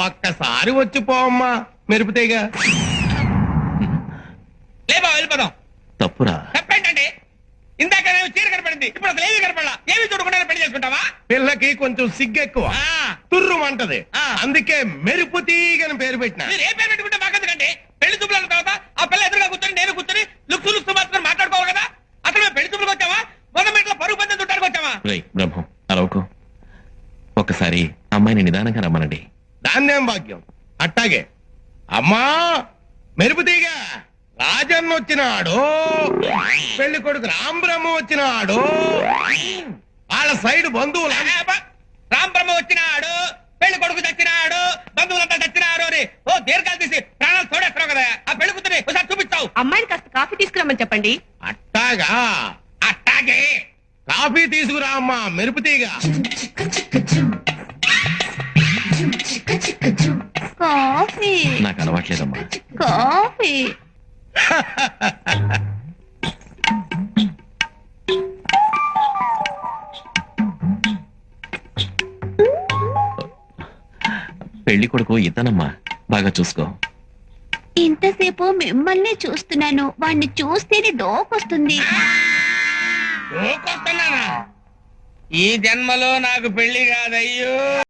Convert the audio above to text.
ఒక్కసారి వచ్చి పోమ్మా మెరుపుతీగా. లేబా వెళ్ళిపోదాం. తప్పురా. తప్పేంటండి? ఇందాక చీర కనపడింది, ఇప్పుడు అసలు ఏమీ కనపడలా. ఏమి చూడకుండా పెళ్లి చేసుకుంటావా? పిల్లకి కొంచెం సిగ్గెక్కువ, తుర్రుమంటది. ఆ. అందుకే మెరుపుతీగని పేరు పెట్టిన. మీరు ఏ పేరు పెట్టుకుంటే మాకెందుకండి? పెళ్లి చూపులు అన్న తర్వాత ఆ పిల్ల ఎదురుగా కూర్చొని నేను కూర్చొని లుక్స్ మాత్రం మాట్లాడుకోవాలి కదా. అసలు మేము పెళ్లి చూపులకు వచ్చావా, మొదమెట్ల పరుగు పందెం చుట్టానికి వచ్చావా? రేయ్ బ్రహ్మం, అరవకు. ఒక్కసారి అమ్మాయిని నిదానంగా రమ్మనండి. ధాన్యం భాగ్యం. అట్టాగే అమ్మా మెరుపుతీగ. రాజన్న వచ్చినాడు, పెళ్లి కొడుకు రాంబ్రహ్మ వచ్చినాడు, వాళ్ళ సైడ్ బంధువులు. రామ్ బ్రహ్మ వచ్చినాడు, పెళ్లి కొడుకు చచ్చినాడు, బంధువులంతా చచ్చినారు అని ఓ దీర్ఘాలు తీసి ప్రాణాలు తోడేస్తున్నావు కదా. ఆ పెళ్లి కూతురి ఒకసారి చూపించావు. అమ్మాయిని కాస్త కాఫీ తీసుకురమ్మని చెప్పండి. అట్టాగా. అట్టాగే కాఫీ తీసుకురా అమ్మా మెరుపుతీగ. కాఫీ నాకు అలవాట్లేదమ్మా. కాఫీ పెళ్లి కొడుకు ఇతనమ్మా, బాగా చూసుకో. ఇంతసేపు మిమ్మల్ని చూస్తున్నాను, వాణ్ణి చూస్తేనే డోకొస్తుంది. ఈ జన్మలో నాకు పెళ్లి కాదయ్యో.